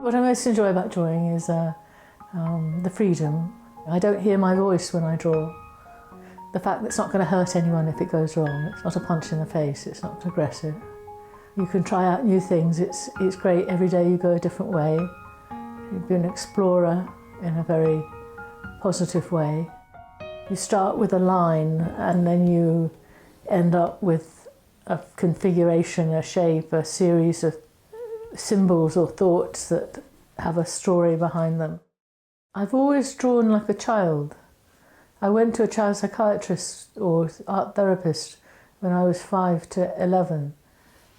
What I most enjoy about drawing is the freedom. I don't hear my voice when I draw. The fact that it's not going to hurt anyone if it goes wrong. It's not a punch in the face, it's not aggressive. You can try out new things, it's great. Every day you go a different way. You've been an explorer in a very positive way. You start with a line and then you end up with a configuration, a shape, a series of symbols or thoughts that have a story behind them. I've always drawn like a child. I went to a child psychiatrist or art therapist when I was 5 to 11,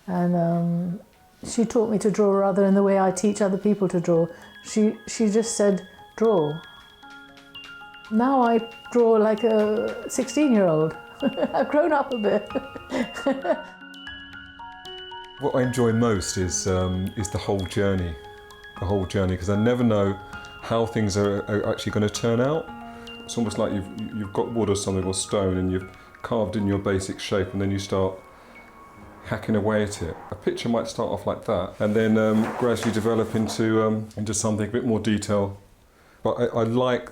and she taught me to draw rather in the way I teach other people to draw. She just said, draw. Now I draw like a 16-year-old. I've grown up a bit. What I enjoy most is the whole journey. The whole journey, because I never know how things are actually going to turn out. It's almost like you've got wood or something or stone and you've carved in your basic shape and then you start hacking away at it. A picture might start off like that and then gradually develop into something a bit more detail. But I like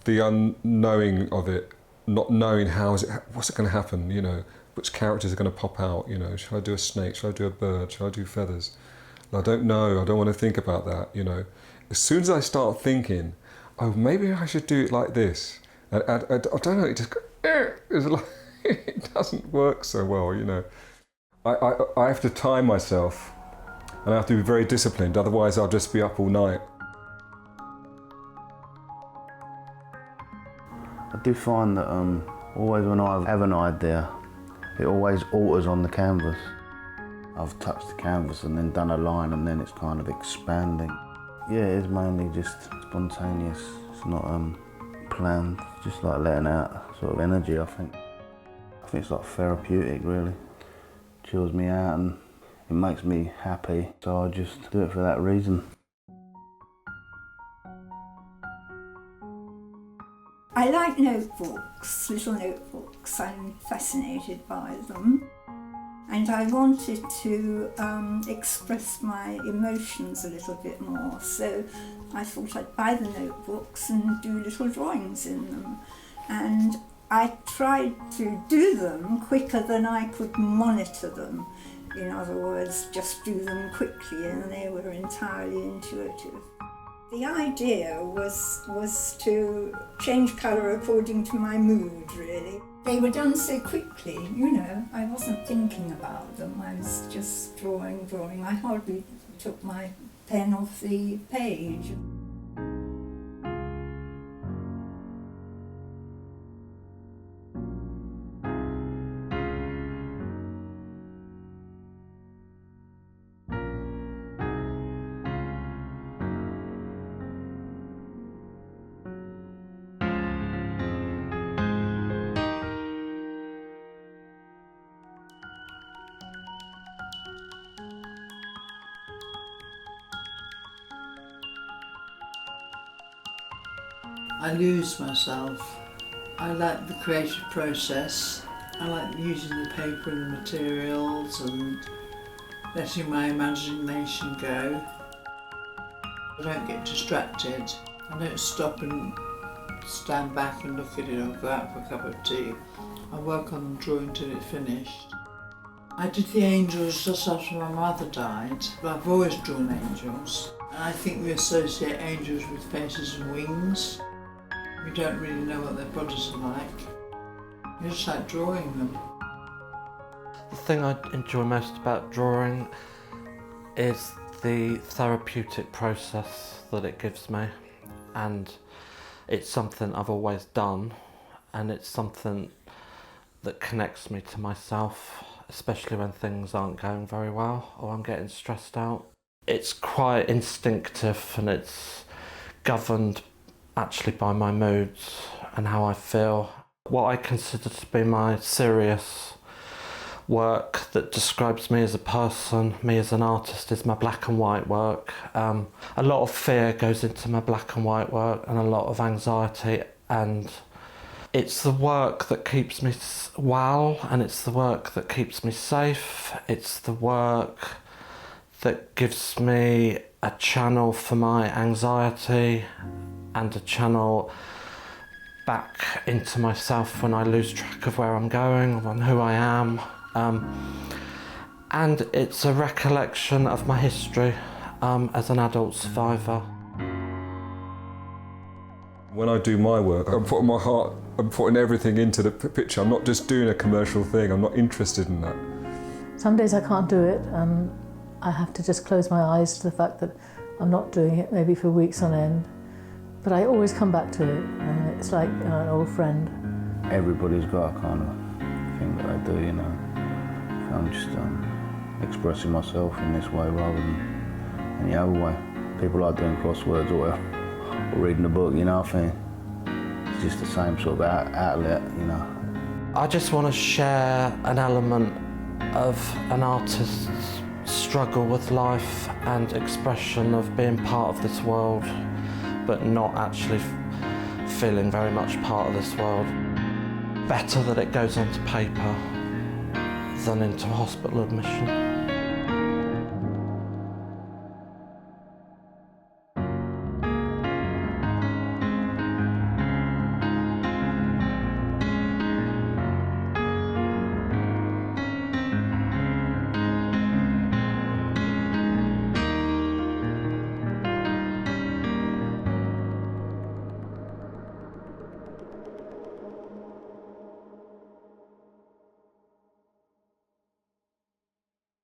the unknowing of it, not knowing what's it going to happen, you know, which characters are going to pop out, you know, should I do a snake, should I do a bird, should I do feathers? And I don't know, I don't want to think about that, you know. As soon as I start thinking, oh, maybe I should do it like this, and I don't know, it just it's like, it doesn't work so well, you know. I have to time myself, and I have to be very disciplined, otherwise I'll just be up all night. I do find that always when I have an idea, it always alters on the canvas. I've touched the canvas and then done a line and then it's kind of expanding. Yeah, it's mainly just spontaneous. It's not planned. It's just like letting out sort of energy, I think. I think it's like therapeutic, really. Chills me out and it makes me happy, so I just do it for that reason. I like notebooks, little notebooks. I'm fascinated by them. And I wanted to express my emotions a little bit more, so I thought I'd buy the notebooks and do little drawings in them. And I tried to do them quicker than I could monitor them. In other words, just do them quickly, and they were entirely intuitive. The idea was to change colour according to my mood, really. They were done so quickly, you know, I wasn't thinking about them, I was just drawing. I hardly took my pen off the page. I lose myself. I like the creative process. I like using the paper and the materials and letting my imagination go. I don't get distracted. I don't stop and stand back and look at it or go out for a cup of tea. I work on the drawing till it's finished. I did the angels just after my mother died, but I've always drawn angels. And I think we associate angels with faces and wings. We don't really know what their bodies are like. We just like drawing them. The thing I enjoy most about drawing is the therapeutic process that it gives me, and it's something I've always done, and it's something that connects me to myself, especially when things aren't going very well or I'm getting stressed out. It's quite instinctive and it's governed actually by my moods and how I feel. What I consider to be my serious work that describes me as a person, me as an artist, is my black and white work. A lot of fear goes into my black and white work and a lot of anxiety, and it's the work that keeps me well and it's the work that keeps me safe. It's the work that gives me a channel for my anxiety and a channel back into myself when I lose track of where I'm going and who I am. And it's a recollection of my history as an adult survivor. When I do my work, I'm putting my heart, I'm putting everything into the picture. I'm not just doing a commercial thing, I'm not interested in that. Some days I can't do it and I have to just close my eyes to the fact that I'm not doing it, maybe for weeks on end. But I always come back to it, and it's like an old friend. Everybody's got a kind of thing that they do, you know. So I'm just expressing myself in this way rather than any other way. People like doing crosswords or reading a book, you know, I think it's just the same sort of outlet, you know. I just want to share an element of an artist's struggle with life and expression of being part of this world, but not actually feeling very much part of this world. Better that it goes onto paper than into a hospital admission.